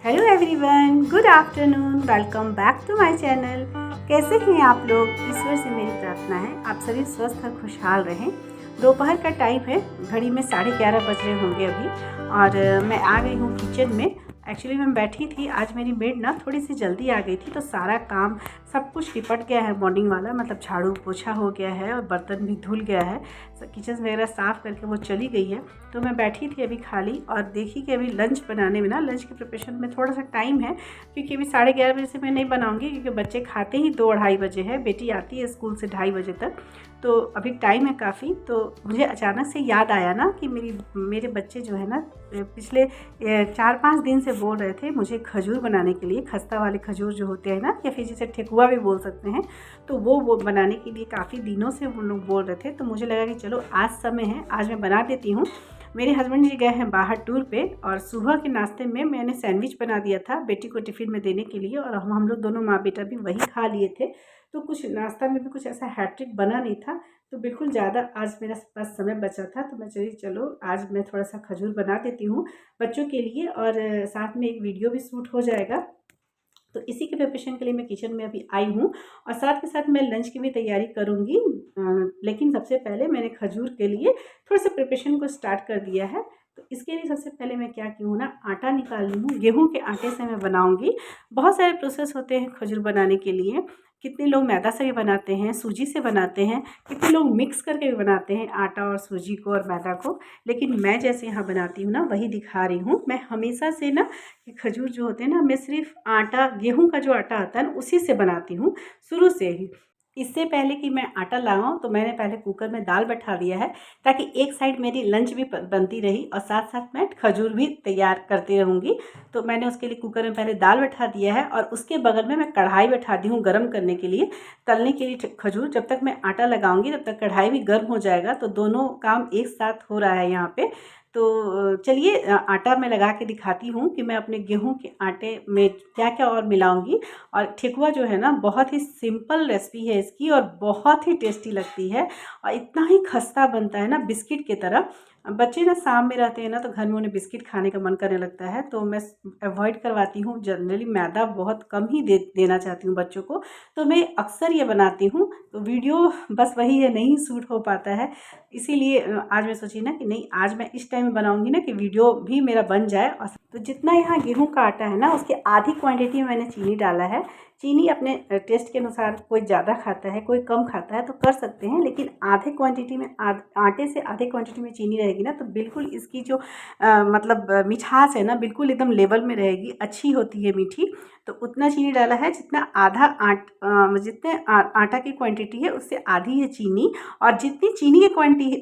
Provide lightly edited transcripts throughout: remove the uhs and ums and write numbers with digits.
Hello everyone, good afternoon. Welcome back to my channel. कैसे हैं आप लोग? ईश्वर से मेरी प्रार्थना है आप सभी स्वस्थ और खुशहाल रहें। दोपहर का टाइम है, घड़ी में 11:30 बज रहे होंगे अभी, और मैं आ गई हूँ किचन में। एक्चुअली मैं बैठी थी, आज मेरी मेड ना थोड़ी सी जल्दी आ गई थी, तो सारा काम सब कुछ निपट गया है मॉर्निंग वाला, मतलब झाड़ू पोछा हो गया है और बर्तन भी धुल गया है। किचन वगैरह साफ़ करके वो चली गई है, तो मैं बैठी थी अभी खाली और देखी कि अभी लंच बनाने में ना, लंच की प्रिपरेशन में थोड़ा सा टाइम है, क्योंकि अभी 11:30 बजे से मैं नहीं बनाऊंगी, क्योंकि बच्चे खाते ही 2-2:30 बजे है। बेटी आती है स्कूल से 2:30 बजे तक, तो अभी टाइम है काफ़ी। तो मुझे अचानक से याद आया ना कि मेरे बच्चे जो है ना, पिछले 4-5 दिन से बोल रहे थे मुझे खजूर बनाने के लिए, खस्ता वाले खजूर जो होते हैं ना, या फिर जिसे ठेकुआ भी बोल सकते हैं, तो वो बनाने के लिए काफ़ी दिनों से वो लोग बोल रहे थे। तो मुझे लगा कि चलो आज समय है, आज मैं बना देती हूँ। मेरे हस्बैंड जी गए हैं बाहर टूर पे, और सुबह के नाश्ते में मैंने सैंडविच बना दिया था बेटी को टिफ़िन में देने के लिए, और हम लोग दोनों माँ बेटा भी वही खा लिए थे। तो कुछ नाश्ता में भी कुछ ऐसा हैट्रिक बना नहीं था, तो बिल्कुल ज़्यादा आज मेरे पास समय बचा था, तो मैं चलो आज मैं थोड़ा सा खजूर बना देती हूँ बच्चों के लिए, और साथ में एक वीडियो भी शूट हो जाएगा। तो इसी के प्रिपरेशन के लिए मैं किचन में अभी आई हूँ, और साथ के साथ मैं लंच की भी तैयारी करूँगी। लेकिन सबसे पहले मैंने खजूर के लिए थोड़ा सा प्रिपरेशन को स्टार्ट कर दिया है। तो इसके लिए सबसे पहले मैं क्या की हूँ ना, आटा निकाल ली हूँ। गेहूँ के आटे से मैं बनाऊँगी। बहुत सारे प्रोसेस होते हैं खजूर बनाने के लिए। कितने लोग मैदा से भी बनाते हैं, सूजी से बनाते हैं, कितने लोग मिक्स करके भी बनाते हैं आटा और सूजी को और मैदा को। लेकिन मैं जैसे यहाँ बनाती हूँ ना, वही दिखा रही हूँ। मैं हमेशा से ना, कि खजूर जो होते हैं ना, मैं सिर्फ आटा, गेहूं का जो आटा आता है ना, उसी से बनाती हूँ शुरू से ही। इससे पहले कि मैं आटा लगाऊं, तो मैंने पहले कुकर में दाल बैठा दिया है, ताकि एक साइड मेरी लंच भी बनती रही और साथ साथ मैं खजूर भी तैयार करती रहूँगी। तो मैंने उसके लिए कुकर में पहले दाल बैठा दिया है, और उसके बगल में मैं कढ़ाई बैठा दी हूँ गर्म करने के लिए, तलने के लिए खजूर। जब तक मैं आटा लगाऊंगी तब तक कढ़ाई भी गर्म हो जाएगा, तो दोनों काम एक साथ हो रहा है यहाँ पे। तो चलिए आटा मैं लगा के दिखाती हूँ कि मैं अपने गेहूं के आटे में क्या क्या और मिलाऊंगी। और ठेकुआ जो है ना, बहुत ही सिंपल रेसिपी है इसकी, और बहुत ही टेस्टी लगती है, और इतना ही खस्ता बनता है ना, बिस्किट की तरह। बच्चे ना शाम में रहते हैं ना, तो घर में उन्हें बिस्किट खाने का मन करने लगता है, तो मैं अवॉइड करवाती हूँ। जनरली मैदा बहुत कम ही देना चाहती हूँ बच्चों को, तो मैं अक्सर ये बनाती हूँ। तो वीडियो बस वही है, नहीं शूट हो पाता है, इसीलिए आज मैं सोची ना कि नहीं, आज मैं इस टाइम में बनाऊंगी ना कि वीडियो भी मेरा बन जाए। और तो जितना यहाँ गेहूं का आटा है ना, उसके आधी क्वांटिटी में मैंने चीनी डाला है। चीनी अपने टेस्ट के अनुसार, कोई ज़्यादा खाता है कोई कम खाता है तो कर सकते हैं, लेकिन आधे क्वांटिटी में, आटे से आधे क्वांटिटी में चीनी रहेगी ना, तो बिल्कुल इसकी जो मतलब मिठास है ना, बिल्कुल एकदम लेवल में रहेगी, अच्छी होती है मीठी। तो उतना चीनी डाला है जितना जितने आटा की क्वांटिटी है उससे आधी है चीनी, और जितनी चीनी की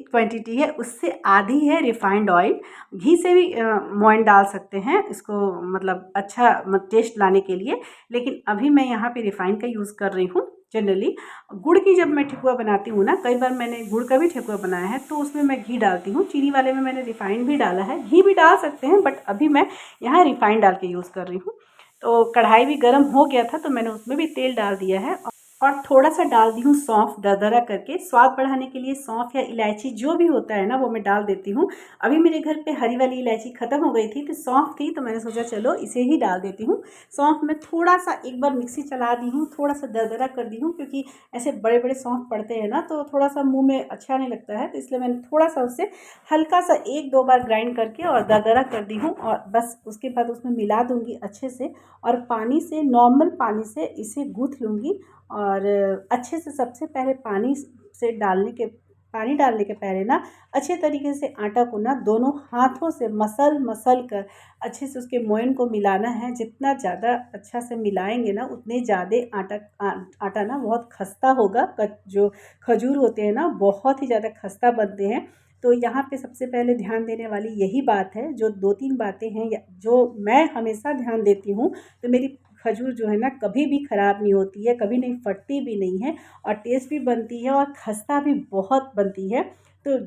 क्वांटिटी है उससे आधी है रिफाइंड ऑयल। घी से भी मोइन डाल सकते हैं इसको, मतलब अच्छा टेस्ट लाने के लिए, लेकिन अभी मैं यहाँ पे रिफाइंड का यूज़ कर रही हूँ। जनरली गुड़ की जब मैं ठेकुआ बनाती हूँ ना, कई बार मैंने गुड़ का भी ठेकुआ बनाया है, तो उसमें मैं घी डालती हूँ। चीनी वाले में मैंने रिफाइंड भी डाला है, घी भी डाल सकते हैं, बट अभी मैं यहाँ रिफाइंड डाल के यूज़ कर रही हूँ। तो कढ़ाई भी गर्म हो गया था, तो मैंने उसमें भी तेल डाल दिया है, और थोड़ा सा डाल दी हूँ सौंफ, दरदरा करके। स्वाद बढ़ाने के लिए सौंफ या इलायची जो भी होता है ना, वो मैं डाल देती हूँ। अभी मेरे घर पे हरी वाली इलायची ख़त्म हो गई थी, तो सौंफ थी, तो मैंने सोचा चलो इसे ही डाल देती हूँ। सौंफ में थोड़ा सा एक बार मिक्सी चला दी हूँ, थोड़ा सा दरदरा कर दी हूँ, क्योंकि ऐसे बड़े बड़े सौंफ पड़ते हैं ना, तो थोड़ा सा मुँह में अच्छा नहीं लगता है, तो इसलिए मैंने थोड़ा सा उससे हल्का सा 1-2 बार ग्राइंड करके और दरदरा कर दी हूँ, और बस उसके बाद उसमें मिला दूँगी अच्छे से, और पानी से, नॉर्मल पानी से इसे गूँथ लूँगी। और अच्छे से सबसे पहले पानी डालने के पहले ना, अच्छे तरीके से आटा को ना दोनों हाथों से मसल कर अच्छे से उसके मोयन को मिलाना है। जितना ज़्यादा अच्छा से मिलाएंगे ना, उतने ज़्यादा आटा ना बहुत खस्ता होगा। जो खजूर होते हैं ना, बहुत ही ज़्यादा खस्ता बनते हैं। तो यहाँ पे सबसे पहले ध्यान देने वाली यही बात है, जो 2-3 बातें हैं जो मैं हमेशा ध्यान देती हूँ, तो मेरी खजूर जो है ना, कभी भी ख़राब नहीं होती है, कभी नहीं फटती भी नहीं है, और टेस्ट भी बनती है, और खस्ता भी बहुत बनती है। तो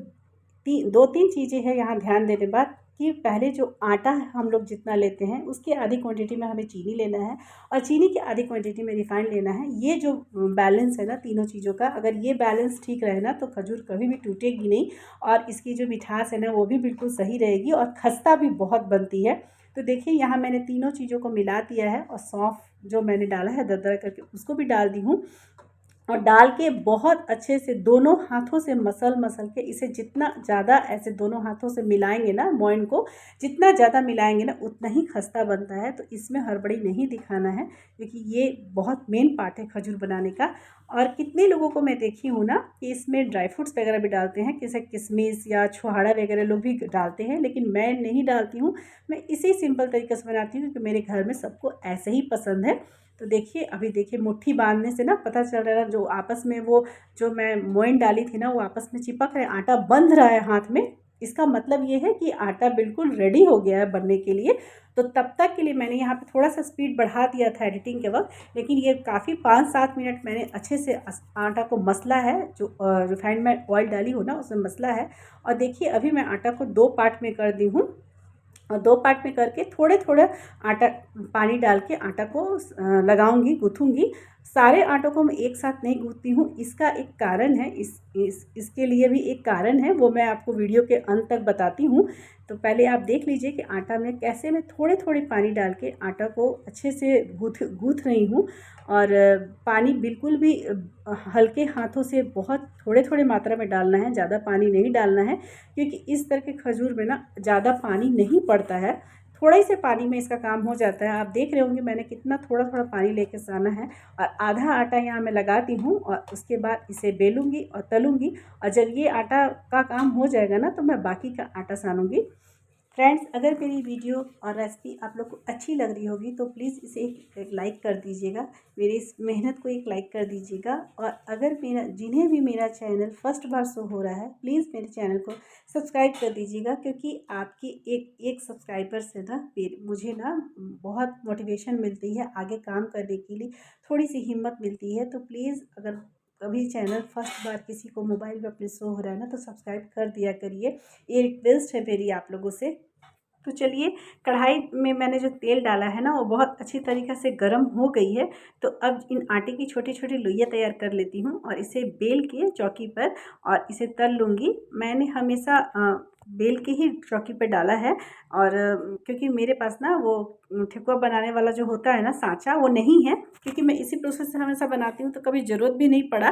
2-3 चीज़ें हैं यहाँ ध्यान देने बाद, कि पहले जो आटा हम लोग जितना लेते हैं, उसकी आधी क्वांटिटी में हमें चीनी लेना है, और चीनी की आधी क्वांटिटी में रिफाइंड लेना है। ये जो बैलेंस है ना तीनों चीज़ों का, अगर ये बैलेंस ठीक रहे ना, तो खजूर कभी भी टूटेगी नहीं, और इसकी जो मिठास है ना, वो भी बिल्कुल सही रहेगी, और खस्ता भी बहुत बनती है। तो देखिए यहाँ मैंने तीनों चीज़ों को मिला दिया है और सौंफ जो मैंने डाला है दरदरा करके उसको भी डाल दी हूँ और डाल के बहुत अच्छे से दोनों हाथों से मसल मसल के इसे जितना ज़्यादा ऐसे दोनों हाथों से मिलाएंगे ना, मोइन को जितना ज़्यादा मिलाएंगे ना उतना ही खस्ता बनता है। तो इसमें हड़बड़ी नहीं दिखाना है क्योंकि ये बहुत मेन पार्ट है खजूर बनाने का। और कितने लोगों को मैं देखी हूँ ना कि इसमें ड्राई फ्रूट्स वगैरह भी डालते हैं, जैसे किशमिश या छुहाड़ा वगैरह लोग भी डालते हैं, लेकिन मैं नहीं डालती हूँ। मैं इसी सिंपल तरीके से बनाती हूँ क्योंकि मेरे घर में सबको ऐसे ही पसंद है। तो देखिए अभी देखिए मुट्ठी बांधने से ना पता चल रहा है जो आपस में वो जो मैं मोइन डाली थी ना वो आपस में चिपक रहे, आटा बंध रहा है हाथ में। इसका मतलब ये है कि आटा बिल्कुल रेडी हो गया है बनने के लिए। तो तब तक के लिए मैंने यहाँ पे थोड़ा सा स्पीड बढ़ा दिया था एडिटिंग के वक्त, लेकिन ये काफ़ी 5-7 मिनट मैंने अच्छे से आटा को मसला है, जो रिफाइंड में ऑयल डाली हो ना उसमें मसला है। और देखिए अभी मैं आटा को 2 पार्ट में कर दी हूँ और 2 पार्ट में करके थोड़े थोड़े आटा पानी डाल के आटा को लगाऊंगी, गूँथूंगी। सारे आटों को मैं एक साथ नहीं गूँथती हूँ, इसका एक कारण है, इसके लिए भी एक कारण है, वो मैं आपको वीडियो के अंत तक बताती हूँ। तो पहले आप देख लीजिए कि आटा में कैसे मैं थोड़े थोड़े पानी डाल के आटा को अच्छे से गूँथ रही हूँ। और पानी बिल्कुल भी हल्के हाथों से बहुत थोड़े थोड़े मात्रा में डालना है, ज़्यादा पानी नहीं डालना है क्योंकि इस तरह के खजूर में ना ज़्यादा पानी नहीं पड़ता है, थोड़ा ही से पानी में इसका काम हो जाता है। आप देख रहे होंगे मैंने कितना थोड़ा थोड़ा पानी लेके साना है। और आधा आटा यहाँ मैं लगाती हूँ और उसके बाद इसे बेलूँगी और तलूँगी। और जब ये आटा का काम हो जाएगा ना तो मैं बाकी का आटा सानूँगी। फ्रेंड्स, अगर मेरी वीडियो और रेसिपी आप लोग को अच्छी लग रही होगी तो प्लीज़ इसे एक लाइक कर दीजिएगा, मेरी इस मेहनत को एक लाइक कर दीजिएगा। और अगर मेरा जिन्हें भी मेरा चैनल फर्स्ट बार शो हो रहा है प्लीज़ मेरे चैनल को सब्सक्राइब कर दीजिएगा, क्योंकि आपकी एक सब्सक्राइबर से ना मुझे ना बहुत मोटिवेशन मिलती है, आगे काम करने के लिए थोड़ी सी हिम्मत मिलती है। तो प्लीज़ अगर कभी चैनल फर्स्ट बार किसी को मोबाइल पर अपने शो हो रहा है ना तो सब्सक्राइब कर दिया करिए, ये रिक्वेस्ट है मेरी आप लोगों से। तो चलिए, कढ़ाई में मैंने जो तेल डाला है ना वो बहुत अच्छी तरीक़े से गर्म हो गई है। तो अब इन आटे की छोटी छोटी लोइयाँ तैयार कर लेती हूँ और इसे बेल के चौकी पर और इसे तल लूँगी। मैंने हमेशा बेल के ही चौकी पर डाला है। और क्योंकि मेरे पास ना वो ठेकुआ बनाने वाला जो होता है ना सांचा वो नहीं है, क्योंकि मैं इसी प्रोसेस से हमेशा बनाती हूँ तो कभी ज़रूरत भी नहीं पड़ा।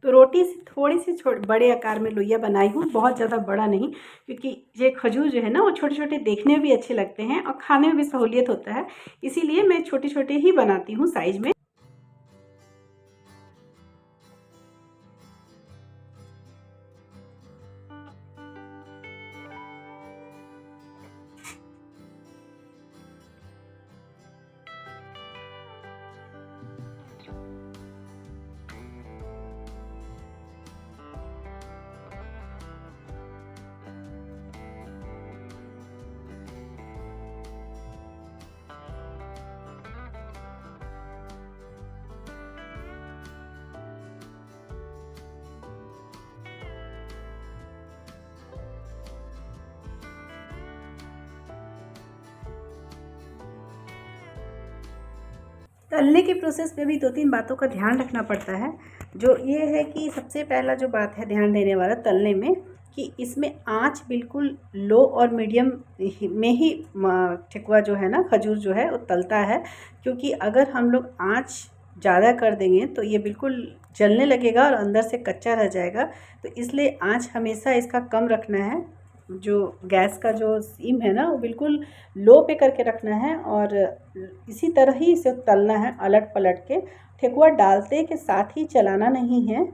तो रोटी से थोड़ी सी बड़े आकार में लोइयाँ बनाई हूँ, बहुत ज़्यादा बड़ा नहीं, क्योंकि ये खजूर जो है ना वो छोटे छोटे देखने में भी अच्छे लगते हैं और खाने में भी सहूलियत होता है, इसीलिए मैं छोटे छोटे ही बनाती हूँ साइज़ में। तलने के प्रोसेस में भी 2-3 बातों का ध्यान रखना पड़ता है। जो ये है कि सबसे पहला जो बात है ध्यान देने वाला तलने में, कि इसमें आँच बिल्कुल लो और मीडियम में ही ठेकुआ जो है ना खजूर जो है वो तलता है। क्योंकि अगर हम लोग आँच ज़्यादा कर देंगे तो ये बिल्कुल जलने लगेगा और अंदर से कच्चा रह जाएगा। तो इसलिए आँच हमेशा इसका कम रखना है। जो गैस का जो सीम है ना वो बिल्कुल लो पे करके रखना है और इसी तरह ही इसे तलना है अलट पलट के। ठेकुआ डालते के साथ ही चलाना नहीं है।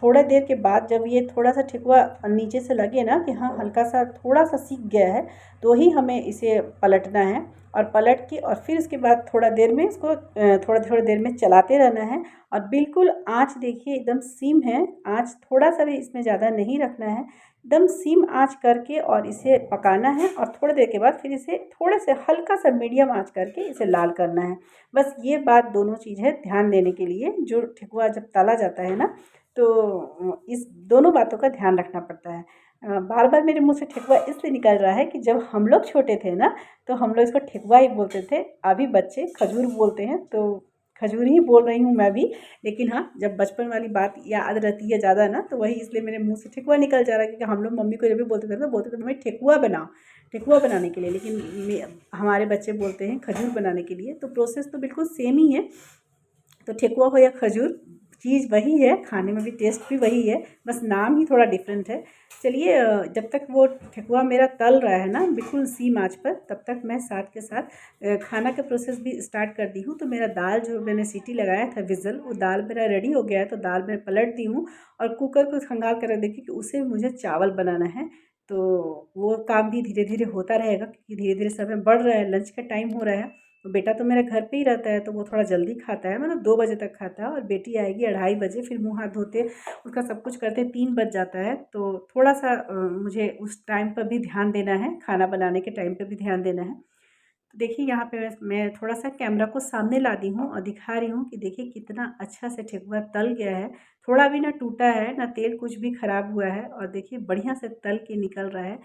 थोड़ा देर के बाद जब ये थोड़ा सा ठेकुआ नीचे से लगे ना कि हाँ हल्का सा थोड़ा सा सीख गया है तो ही हमें इसे पलटना है। और पलट के और फिर इसके बाद थोड़ा देर में इसको थोड़ा देर में चलाते रहना है। और बिल्कुल आँच देखिए एकदम सीम है, आँच थोड़ा सा भी इसमें ज़्यादा नहीं रखना है, एकदम सीम आँच करके और इसे पकाना है। और थोड़ी देर के बाद फिर इसे थोड़े से हल्का सा मीडियम आँच करके इसे लाल करना है। बस ये बात दोनों चीज़ है ध्यान देने के लिए। जो ठेकुआ जब तला जाता है ना तो इस दोनों बातों का ध्यान रखना पड़ता है। बार बार मेरे मुँह से ठेकुआ इसलिए निकल रहा है कि जब हम लोग छोटे थे ना तो हम लोग इसको ठेकुआ ही बोलते थे, अभी बच्चे खजूर बोलते हैं तो खजूर ही बोल रही हूँ मैं भी। लेकिन हाँ, जब बचपन वाली बात याद रहती है ज़्यादा ना तो वही इसलिए मेरे मुँह से ठेकुआ निकल जा रहा है, क्योंकि हम लोग मम्मी को जब भी बोलते थे तो बोलते थे मम्मी ठेकुआ बनाओ, ठेकुआ बनाने के लिए, लेकिन हमारे बच्चे बोलते हैं खजूर बनाने के लिए। तो प्रोसेस तो बिल्कुल सेम ही है। तो ठेकुआ हो या खजूर, चीज़ वही है, खाने में भी टेस्ट भी वही है, बस नाम ही थोड़ा डिफरेंट है। चलिए जब तक वो ठेकुआ मेरा तल रहा है ना बिल्कुल सीम आँच पर, तब तक मैं साथ के साथ खाना का प्रोसेस भी स्टार्ट कर दी हूँ। तो मेरा दाल जो मैंने सीटी लगाया था विज़ल, वो दाल मेरा रेडी हो गया है। तो दाल मैं पलट दी हूँ और कुकर को खंगाल कर देखी कि उसे मुझे चावल बनाना है। तो वो काम भी धीरे धीरे होता रहेगा, क्योंकि धीरे धीरे समय बढ़ रहा है, लंच का टाइम हो रहा है। तो बेटा तो मेरा घर पे ही रहता है, तो वो थोड़ा जल्दी खाता है, मतलब 2 बजे तक खाता है, और बेटी आएगी 2:30 बजे। फिर मुँह हाथ धोते उसका सब कुछ करते 3 बज जाता है। तो थोड़ा-सा मुझे उस टाइम पर भी ध्यान देना है, खाना बनाने के टाइम पे भी ध्यान देना है। तो देखिए यहाँ पे मैं थोड़ा-सा कैमरा को सामने ला दी हूँ और दिखा रही हूँ कि देखिए कितना अच्छा से ठेकुआ तल गया है। थोड़ा भी ना टूटा है, ना तेल कुछ भी ख़राब हुआ है, और देखिए बढ़िया से तल के निकल रहा है।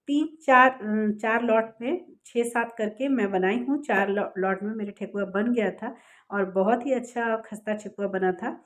4 लॉट में 6-7 करके मैं बनाई हूँ, 4 लॉट में मेरे ठेकुआ बन गया था और बहुत ही अच्छा खस्ता ठेकुआ बना था।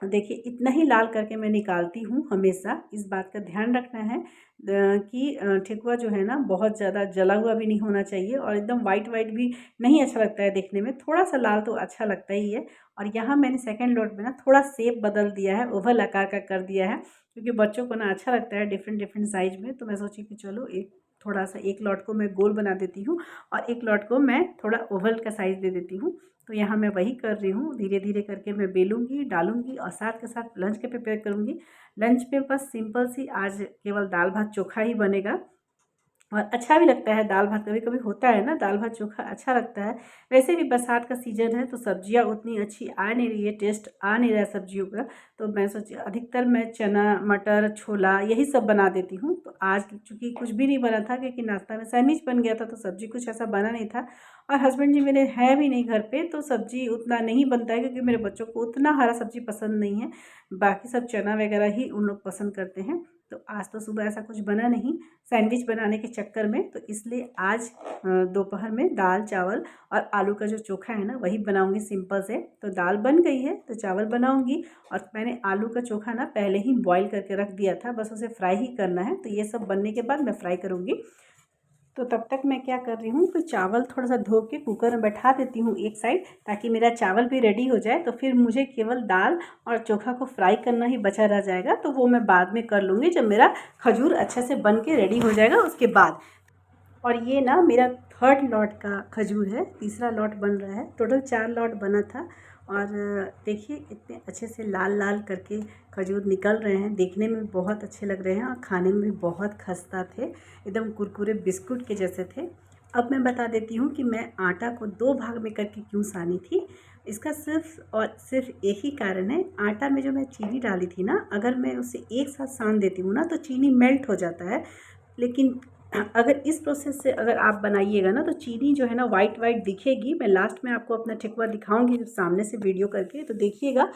देखिए इतना ही लाल करके मैं निकालती हूँ हमेशा, इस बात का ध्यान रखना है कि ठेकुआ जो है ना बहुत ज़्यादा जला हुआ भी नहीं होना चाहिए, और एकदम वाइट वाइट भी नहीं अच्छा लगता है देखने में, थोड़ा-सा लाल तो अच्छा लगता ही है। और यहाँ मैंने सेकंड लोड में ना थोड़ा शेप बदल दिया है, ओवल आकार का कर दिया है, क्योंकि बच्चों को ना अच्छा लगता है डिफ़रेंट डिफ़रेंट साइज़ में। तो मैं सोची कि चलो एक थोड़ा-सा एक लॉट को मैं गोल बना देती हूँ और एक लॉट को मैं थोड़ा ओवल का साइज़ दे देती हूँ। तो यहाँ मैं वही कर रही हूँ, धीरे-धीरे करके मैं बेलूँगी, डालूँगी और साथ के साथ लंच के प्रिपेयर करूँगी। लंच में बस सिंपल सी आज केवल दाल-भात चोखा ही बनेगा, और अच्छा भी लगता है दाल-भात, कभी-कभी होता है ना दाल-भात चोखा अच्छा लगता है। वैसे भी बरसात का सीज़न है, तो सब्जियाँ उतनी अच्छी आ नहीं रही है, टेस्ट आ नहीं रहा है सब्जियों का। तो मैं सोची अधिकतर मैं चना, मटर, छोला यही सब बना देती हूँ। तो आज चूँकि कुछ भी नहीं बना था, क्योंकि नाश्ता में सैंडविच बन गया था, तो सब्ज़ी कुछ ऐसा बना नहीं था, और हस्बैंड जी मेरे हैं भी नहीं घर पे, तो सब्ज़ी उतना नहीं बनता है, क्योंकि मेरे बच्चों को उतना हरा सब्ज़ी पसंद नहीं है। बाकी सब चना वगैरह ही उन लोग पसंद करते हैं। तो आज तो सुबह ऐसा कुछ बना नहीं सैंडविच बनाने के चक्कर में, तो इसलिए आज दोपहर में दाल चावल और आलू का जो चोखा है ना वही बनाऊंगी सिंपल से। तो दाल बन गई है तो चावल बनाऊंगी, और मैंने आलू का चोखा ना पहले ही बॉईल करके रख दिया था, बस उसे फ्राई ही करना है। तो ये सब बनने के बाद मैं फ्राई करूँगी। तो तब तक मैं क्या कर रही हूँ कि चावल थोड़ा-सा धो के कुकर में बैठा देती हूँ एक साइड, ताकि मेरा चावल भी रेडी हो जाए। तो फिर मुझे केवल दाल और चोखा को फ्राई करना ही बचा रह जाएगा, तो वो मैं बाद में कर लूँगी जब मेरा खजूर अच्छे से बन के रेडी हो जाएगा उसके बाद। और ये ना मेरा थर्ड लॉट का खजूर है, तीसरा लॉट बन रहा है, टोटल 4 लॉट बना था। और देखिए कितने अच्छे से लाल लाल करके खजूर निकल रहे हैं, देखने में बहुत अच्छे लग रहे हैं और खाने में भी बहुत खस्ता थे, एकदम कुरकुरे बिस्कुट के जैसे थे। अब मैं बता देती हूँ कि मैं आटा को 2 भाग में करके क्यों सानी थी। इसका सिर्फ़ और सिर्फ़ एक ही कारण है, आटा में जो मैं चीनी डाली थी ना, अगर मैं उसे एक साथ सान देती हूँ ना तो चीनी मेल्ट हो जाता है। लेकिन अगर इस प्रोसेस से अगर आप बनाइएगा ना, तो चीनी जो है ना वाइट वाइट दिखेगी। मैं लास्ट में आपको अपना ठेकुआ दिखाऊंगी जब सामने से वीडियो करके, तो देखिएगा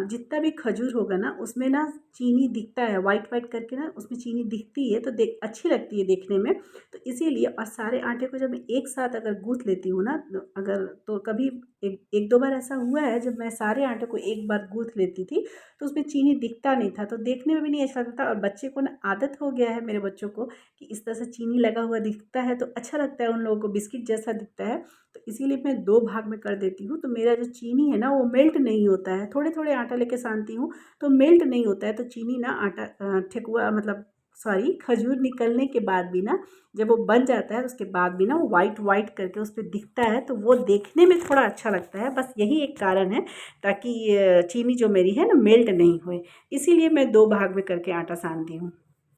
जितना भी खजूर होगा ना उसमें ना चीनी दिखता है, वाइट वाइट करके ना उसमें चीनी दिखती है, तो देख अच्छी लगती है देखने में। तो इसीलिए, और सारे आटे को जब मैं एक साथ अगर गूँथ लेती हूँ ना, अगर तो कभी एक दो बार ऐसा हुआ है जब मैं सारे आटे को एक बार गूँथ लेती थी, तो उसमें चीनी दिखता नहीं था, तो देखने में भी नहीं अच्छा लगता था। और बच्चे को ना आदत हो गया है, मेरे बच्चों को, कि इस तरह से चीनी लगा हुआ दिखता है तो अच्छा लगता है उन लोगों को, बिस्किट जैसा दिखता है। तो इसीलिए मैं 2 भाग में कर देती हूँ, तो मेरा जो चीनी है ना वो मेल्ट नहीं होता है। थोड़े-थोड़े आटा लेके सानती हूँ तो मेल्ट नहीं होता है, तो चीनी ना आटा ठेकुआ मतलब सॉरी खजूर निकलने के बाद भी ना, जब वो बन जाता है उसके बाद भी ना वो वाइट वाइट करके उस पे दिखता है, तो वो देखने में थोड़ा अच्छा लगता है। बस यही एक कारण है, ताकि चीनी जो मेरी है ना मेल्ट नहीं होए, इसीलिए मैं 2 भाग में करके आटा सानती हूँ।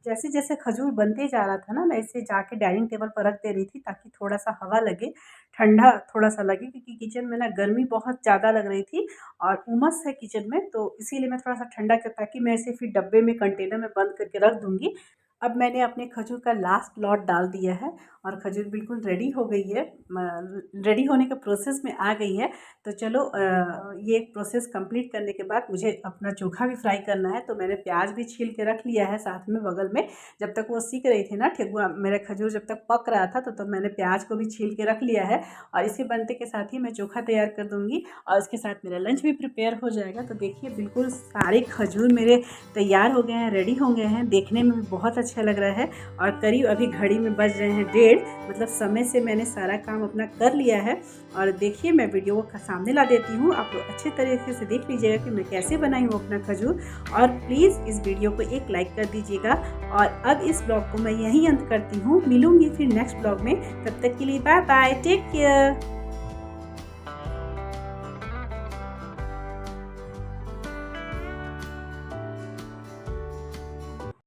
जैसे-जैसे खजूर बनते जा रहा था ना, मैं इसे जाके डाइनिंग टेबल पर रख दे रही थी, ताकि थोड़ा-सा हवा लगे, ठंडा थोड़ा-सा लगे, क्योंकि किचन में ना गर्मी बहुत ज़्यादा लग रही थी और उमस है किचन में, तो इसीलिए मैं थोड़ा-सा ठंडा किया, ताकि मैं इसे फिर डब्बे में कंटेनर में बंद करके रख दूँगी। अब मैंने अपने खजूर का लास्ट लॉट डाल दिया है और खजूर बिल्कुल रेडी हो गई है, रेडी होने के प्रोसेस में आ गई है। तो चलो ये प्रोसेस कंप्लीट करने के बाद मुझे अपना चोखा भी फ्राई करना है, तो मैंने प्याज भी छील के रख लिया है साथ में बगल में। जब तक वो सीख रही थी ना ठेकुआ, मेरा खजूर जब तक पक रहा था, तो तब मैंने प्याज को भी छील के रख लिया है, और इसी बनते के साथ ही मैं चोखा तैयार कर दूँगी और उसके साथ मेरा लंच भी प्रिपेयर हो जाएगा। तो देखिए बिल्कुल सारे खजूर मेरे तैयार हो गए हैं, रेडी हो गए हैं, देखने में भी बहुत अच्छे अच्छा लग रहा है। और करीब अभी घड़ी में बज रहे हैं 1:30, मतलब समय से मैंने सारा काम अपना कर लिया है। और देखिए मैं वीडियो को सामने ला देती हूँ, आप लोग अच्छे तरीके से देख लीजिएगा कि मैं कैसे बनाई हूँ अपना खजूर। और प्लीज़ इस वीडियो को एक लाइक कर दीजिएगा। और अब इस ब्लॉग को मैं यहीं अंत करती हूँ, मिलूँगी फिर नेक्स्ट ब्लॉग में। तब तक के लिए बाय बाय, टेक केयर।